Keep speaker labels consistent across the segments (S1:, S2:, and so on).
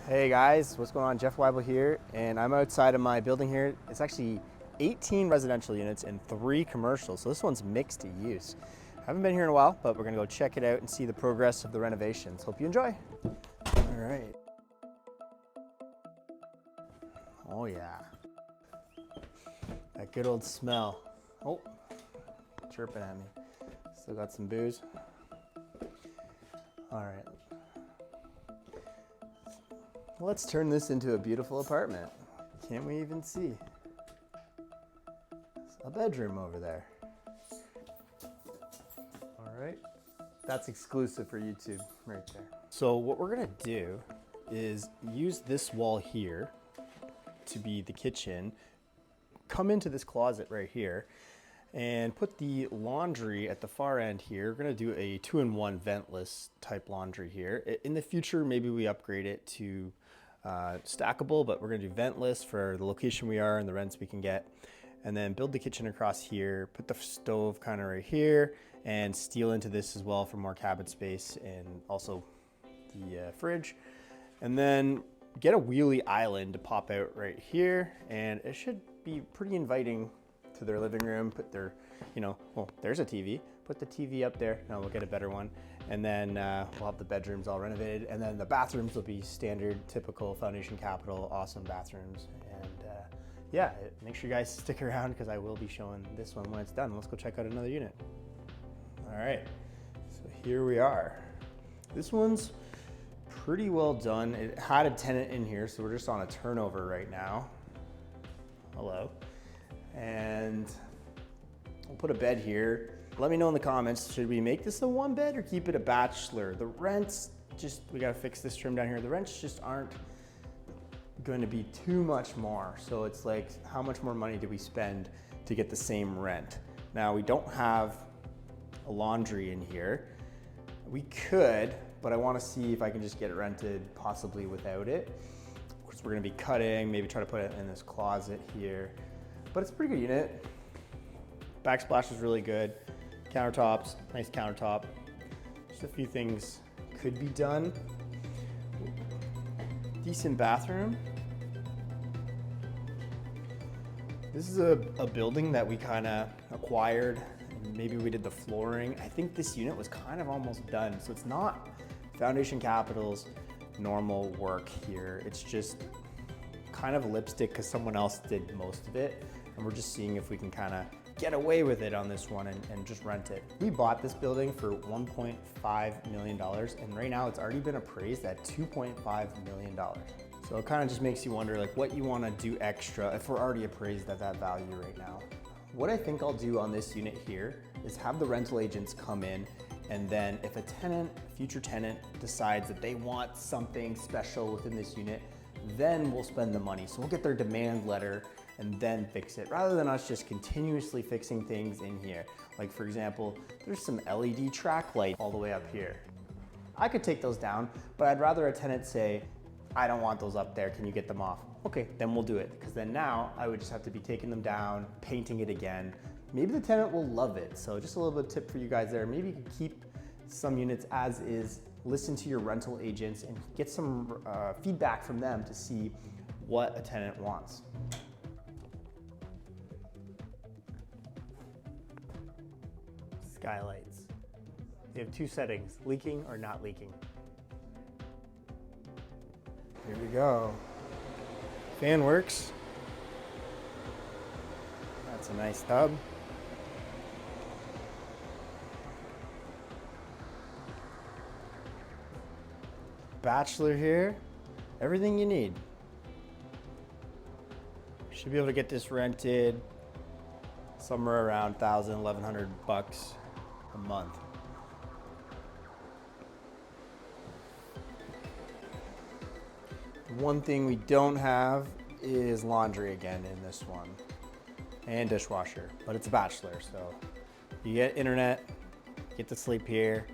S1: Hey guys, what's going on? Jeff Weibel here, and I'm outside of my building here. It's actually 18 residential units and 3 commercial, so this one's mixed use. Haven't been here in a while, but we're gonna go check it out and see the progress of the renovations. Hope you enjoy. All right. Oh yeah. That good old smell. Oh, chirping at me. Still got some booze. All right. Let's turn this into a beautiful apartment. Can't we even see? It's a bedroom over there. All right, that's exclusive for YouTube right there. So what we're gonna do is use this wall here to be the kitchen, come into this closet right here, and put the laundry at the far end here. We're gonna do a 2-in-1 ventless type laundry here. In the future, maybe we upgrade it to stackable, but we're gonna do ventless for the location we are and the rents we can get. And then build the kitchen across here, put the stove kind of right here, and steel into this as well for more cabinet space and also the fridge. And then get a wheelie island to pop out right here, and it should be pretty inviting to their living room. Put their, well, there's a TV. Put the TV up there. No, we'll get a better one. And then we'll have the bedrooms all renovated. And then the bathrooms will be standard, typical Foundation Capital, awesome bathrooms. And yeah, make sure you guys stick around because I will be showing this one when it's done. Let's go check out another unit. All right, so here we are. This one's pretty well done. It had a tenant in here, so we're just on a turnover right now. Hello. And we'll put a bed here. Let me know in the comments, should we make this a 1-bed or keep it a bachelor? The rents, we gotta fix this trim down here. The rents just aren't going to be too much more. So it's like, how much more money do we spend to get the same rent? Now we don't have a laundry in here. We could, but I wanna see if I can just get it rented possibly without it. Of course, we're gonna be cutting, maybe try to put it in this closet here. But it's a pretty good unit. Backsplash is really good. Countertops, nice countertop. Just a few things could be done. Decent bathroom. This is a building that we kind of acquired. Maybe we did the flooring. I think this unit was kind of almost done. So it's not Foundation Capital's normal work here. It's just kind of lipstick because someone else did most of it. And we're just seeing if we can kind of get away with it on this one and just rent it. We bought this building for $1.5 million, and right now it's already been appraised at $2.5 million. So it kind of just makes you wonder like what you want to do extra if we're already appraised at that value right now. What I think I'll do on this unit here is have the rental agents come in, and then if a future tenant decides that they want something special within this unit, then we'll spend the money. So we'll get their demand letter and then fix it, rather than us just continuously fixing things in here. Like for example, there's some LED track light all the way up here. I could take those down, but I'd rather a tenant say, I don't want those up there, can you get them off? Okay, then we'll do it, because then now I would just have to be taking them down, painting it again. Maybe the tenant will love it. So just a little bit of tip for you guys there. Maybe you can keep some units as is, listen to your rental agents and get some feedback from them to see what a tenant wants. Skylights. You have 2 settings, leaking or not leaking. Here we go. Fan works. That's a nice tub. Bachelor here. Everything you need. Should be able to get this rented somewhere around $1,000, $1,100 a month. One thing we don't have is laundry again in this one, and dishwasher, but it's a bachelor, so you get internet, get to sleep here,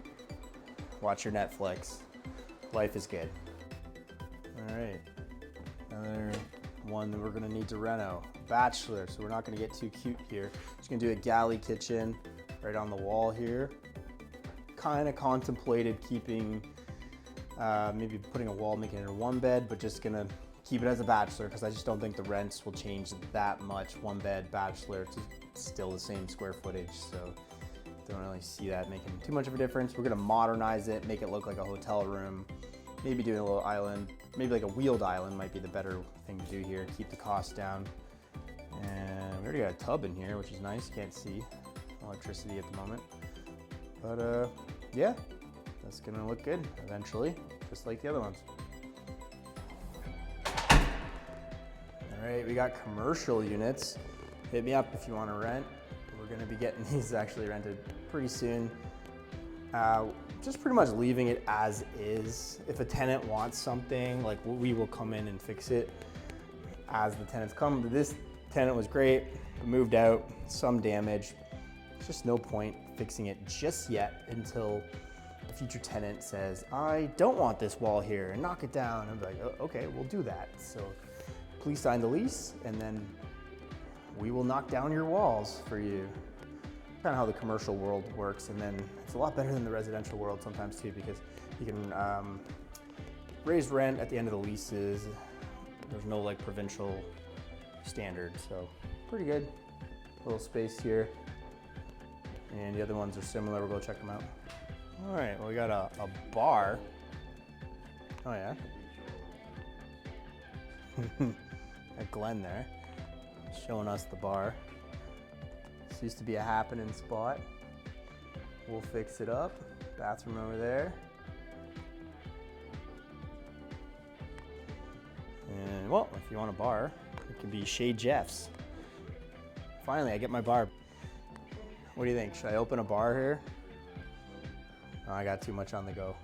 S1: watch your Netflix. Life is good. All right, another one that we're gonna need to reno. Bachelor, so we're not gonna get too cute here. Just gonna do a galley kitchen right on the wall here. Kind of contemplated keeping maybe putting a wall, making it a one bed, but just gonna keep it as a bachelor because I just don't think the rents will change that much. One bed bachelor, it's still the same square footage, so don't really see that making too much of a difference. We're gonna modernize it, make it look like a hotel room, maybe doing a little island, maybe like a wheeled island might be the better thing to do here, keep the cost down. And we already got a tub in here, which is nice. Can't see electricity at the moment, but yeah, that's gonna look good eventually, just like the other ones. All right, we got commercial units. Hit me up if you want to rent. We're gonna be getting these actually rented pretty soon. Just pretty much leaving it as is. If a tenant wants something, like we will come in and fix it as the tenants come. This tenant was great, moved out, some damage. There's just no point fixing it just yet until the future tenant says, I don't want this wall here, and knock it down. I'm like, oh, okay, we'll do that. So please sign the lease, and then we will knock down your walls for you. Kind of how the commercial world works, and then it's a lot better than the residential world sometimes too, because you can raise rent at the end of the leases. There's no like provincial standard, so pretty good. Little space here, and the other ones are similar. We'll go check them out. All right, well, we got a bar. Oh yeah. At Glenn there, showing us the bar. This used to be a happening spot. We'll fix it up. Bathroom over there. And well, if you want a bar, it could be Chez Jeff's. Finally, I get my bar. What do you think? Should I open a bar here? No, I got too much on the go.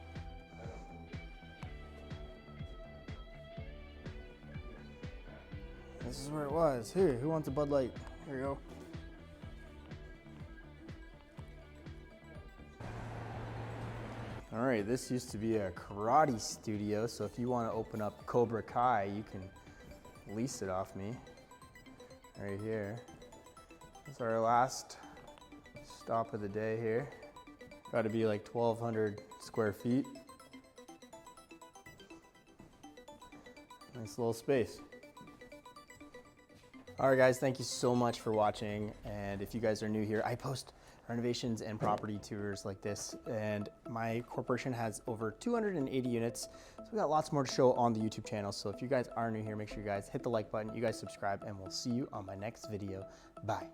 S1: This is where it was. Here, who wants a Bud Light? Here you go. All right, this used to be a karate studio, so if you want to open up Cobra Kai, you can lease it off me. Right here. That's our last stop of the day here. Got to be like 1,200 square feet. Nice little space. All right, guys, thank you so much for watching. And if you guys are new here, I post renovations and property tours like this. And my corporation has over 280 units. So we got lots more to show on the YouTube channel. So if you guys are new here, make sure you guys hit the like button, you guys subscribe, and we'll see you on my next video. Bye.